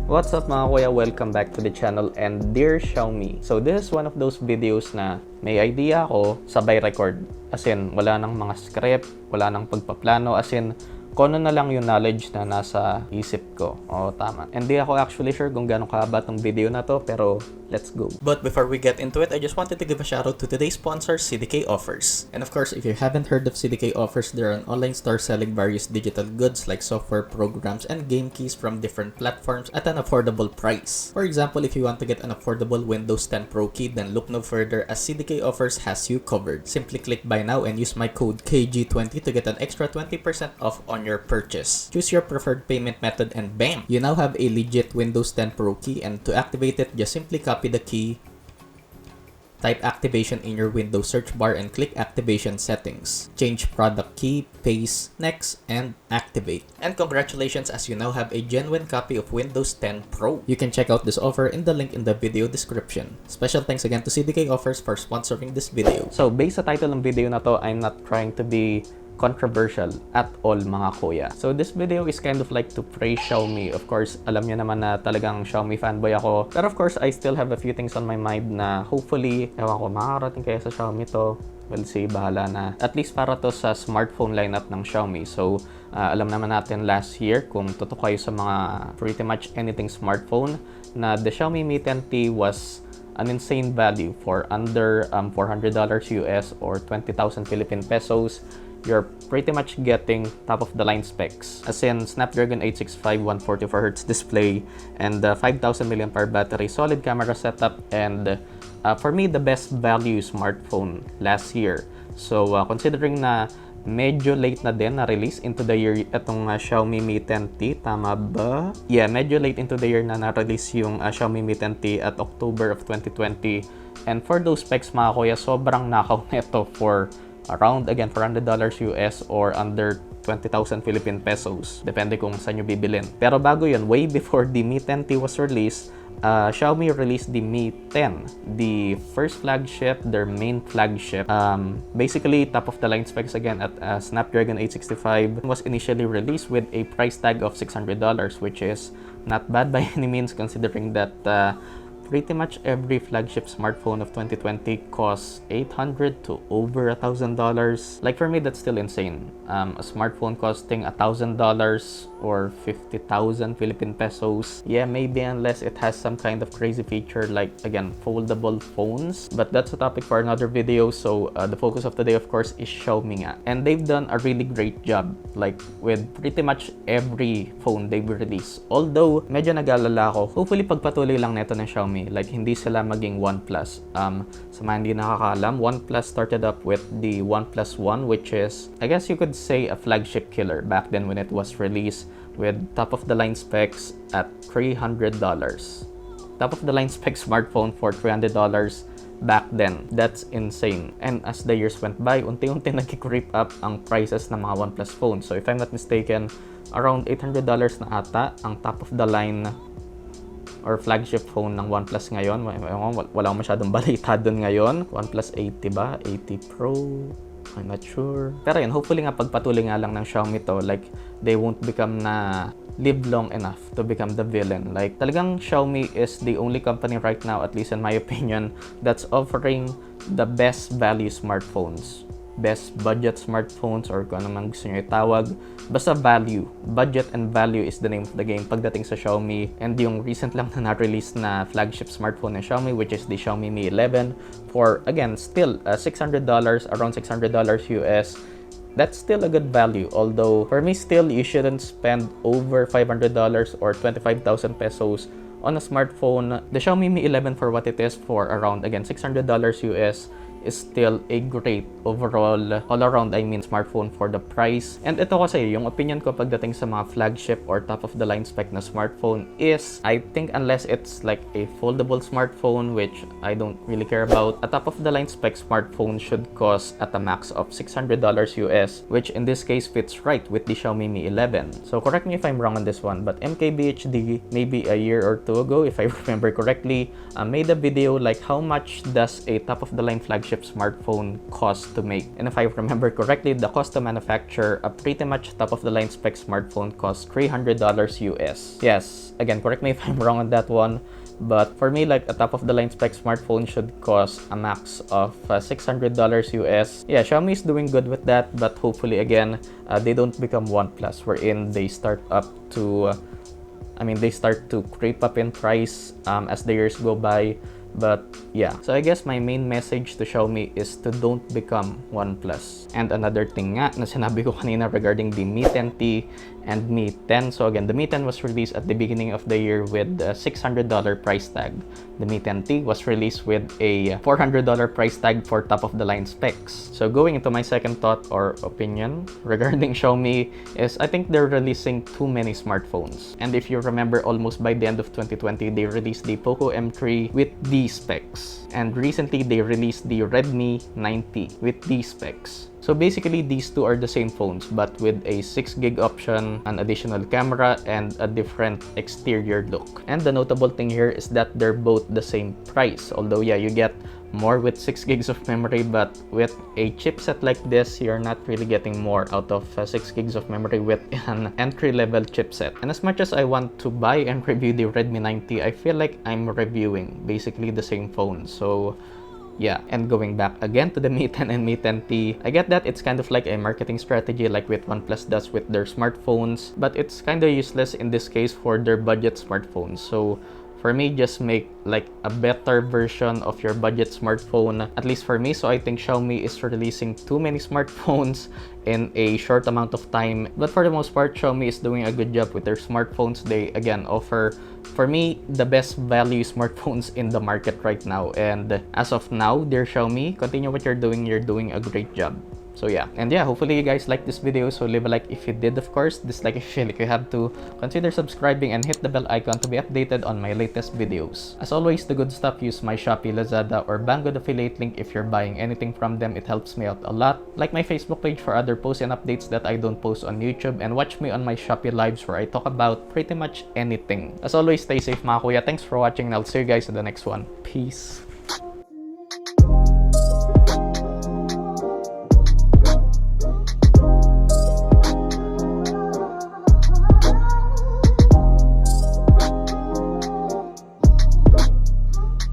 What's up mga kuya? Welcome back to the channel and dear Xiaomi. So this is one of those videos na may idea ako, sabay record. As in, wala nang mga script, wala nang pagpaplano. As in, kung ano na lang yung knowledge na nasa isip ko. O, tama. And di ako actually sure kung gano'ng kahaba tong video na to, pero let's go. But before we get into it, I just wanted to give a shout out to today's sponsor, CDK Offers. And of course, if you haven't heard of CDK Offers, they're an online store selling various digital goods like software, programs, and game keys from different platforms at an affordable price. For example, if you want to get an affordable Windows 10 Pro key, then look no further as CDK Offers has you covered. Simply click buy now and use my code KG20 to get an extra 20% off on your purchase. Choose your preferred payment method and bam! You now have a legit Windows 10 Pro key, and to activate it, just simply copy the key, type activation in your Windows search bar and click activation settings. Change product key, paste, next, and activate. And congratulations, as you now have a genuine copy of Windows 10 Pro. You can check out this offer in the link in the video description. Special thanks again to CDK Offers for sponsoring this video. So based sa title ng video na to, I'm not trying to be controversial at all mga kuya. So this video is kind of like to praise Xiaomi. Of course, alam niyo naman na talagang Xiaomi fanboy ako. Pero of course, I still have a few things on my mind na hopefully, ewan ko, makakarating kaya sa Xiaomi to. We'll see, bahala na. At least para to sa smartphone lineup ng Xiaomi. So, alam naman natin last year, kung totoo kayo sa mga pretty much anything smartphone, na the Xiaomi Mi 10T was an insane value for under $400 US or 20,000 Philippine pesos. You're pretty much getting top-of-the-line specs. As in, Snapdragon 865 144Hz display and 5,000 mAh battery, solid camera setup, and for me, the best value smartphone last year. So, considering na medyo late na din na release into the year itong Xiaomi Mi 10T, tama ba? Yeah, medyo late into the year na na-release yung Xiaomi Mi 10T at October of 2020. And for those specs mga kuya, sobrang knockout neto for around, again, $400 US or under 20,000 Philippine pesos. Depende kung saan nyo bibilin. Pero bago yun, way before the Mi 10T was released, Xiaomi released the Mi 10, the first flagship, their main flagship. Basically, top-of-the-line specs again at Snapdragon 865 was initially released with a price tag of $600, which is not bad by any means considering that pretty much every flagship smartphone of 2020 costs $800 to over $1,000. Like for me, that's still insane. A smartphone costing $1,000 or 50,000 Philippine pesos. Yeah, maybe unless it has some kind of crazy feature like, again, foldable phones. But that's a topic for another video. So the focus of today, of course, is Xiaomi nga. And they've done a really great job, like with pretty much every phone they've released. Although, medyo nag-alala ako, hopefully pagpatuloy lang neto ng Xiaomi. Like, hindi sila maging OnePlus. Sa mga hindi nakakaalam, OnePlus started up with the OnePlus One, which is, I guess you could say, a flagship killer back then when it was released with top-of-the-line specs at $300. Top-of-the-line spec smartphone for $300 back then. That's insane. And as the years went by, unti-unti nag-creep up ang prices ng mga OnePlus phones. So if I'm not mistaken, around $800 na ata ang top-of-the-line or flagship phone ng OnePlus ngayon. Wala akong masyadong balita dun ngayon. OnePlus 80 ba? 80 Pro? I'm not sure. Pero yun, hopefully nga pagpatuloy nga lang ng Xiaomi to, like, they won't become na live long enough to become the villain. Like, talagang Xiaomi is the only company right now, at least in my opinion, that's offering the best value smartphones. Best budget smartphones or kung ano man gusto nyo itawag. Basta value. Budget and value is the name of the game pagdating sa Xiaomi. And yung recent lang na na-release na flagship smartphone ng Xiaomi, which is the Xiaomi Mi 11 for, again, still $600, around $600 US. That's still a good value. Although, for me still, you shouldn't spend over $500 or 25,000 pesos on a smartphone. The Xiaomi Mi 11 for what it is, for around, again, $600 US, is still a great overall, all-around, I mean, smartphone for the price. And ito kasi, yung opinion ko pagdating sa mga flagship or top-of-the-line spec na smartphone is, I think unless it's like a foldable smartphone, which I don't really care about, a top-of-the-line spec smartphone should cost at a max of $600 US, which in this case fits right with the Xiaomi Mi 11. So correct me if I'm wrong on this one, but MKBHD, maybe a year or two ago, if I remember correctly, made a video like how much does a top-of-the-line flagship flagship smartphone costs to make. And if I remember correctly, the cost to manufacture a pretty much top-of-the-line spec smartphone costs $300 US. Yes, again, correct me if I'm wrong on that one. But for me, like a top-of-the-line spec smartphone should cost a max of $600 US. Yeah, Xiaomi is doing good with that, but hopefully again, they don't become OnePlus, wherein they start up to, they start to creep up in price as the years go by. But yeah, so I guess my main message to Xiaomi is to don't become OnePlus. And another thing nga na sinabi ko kanina regarding the Mi 10T and Mi 10. So again, the Mi 10 was released at the beginning of the year with a $600 price tag. The Mi 10T was released with a $400 price tag for top-of-the-line specs. So going into my second thought or opinion regarding Xiaomi is I think they're releasing too many smartphones. And if you remember, almost by the end of 2020, they released the Poco M3 with these specs. And recently, they released the Redmi 9T with these specs. So basically, these two are the same phones, but with a 6GB option, an additional camera, and a different exterior look. And the notable thing here is that they're both the same price. Although, yeah, you get more with 6GB of memory, but with a chipset like this, you're not really getting more out of 6GB of memory with an entry-level chipset. And as much as I want to buy and review the Redmi 9T, I feel like I'm reviewing basically the same phone. So yeah, and going back again to the Mi 10 and Mi 10T, I get that it's kind of like a marketing strategy like what OnePlus does with their smartphones, but it's kind of useless in this case for their budget smartphones. So for me, just make like a better version of your budget smartphone, at least for me. So I think Xiaomi is releasing too many smartphones in a short amount of time. But for the most part, Xiaomi is doing a good job with their smartphones. They again offer, for me, the best value smartphones in the market right now. And as of now, dear Xiaomi, continue what you're doing a great job. So yeah, and yeah, hopefully you guys like this video. So leave a like if you did, of course, dislike if you feel like you have to. Consider subscribing and hit the bell icon to be updated on my latest videos. As always, the good stuff, use my Shopee, Lazada, or Banggood affiliate link if you're buying anything from them. It helps me out a lot. Like my Facebook page for other posts and updates that I don't post on YouTube, and watch me on my Shopee lives where I talk about pretty much anything. As always, stay safe mga kuya. Thanks for watching, and I'll see you guys in the next one. Peace.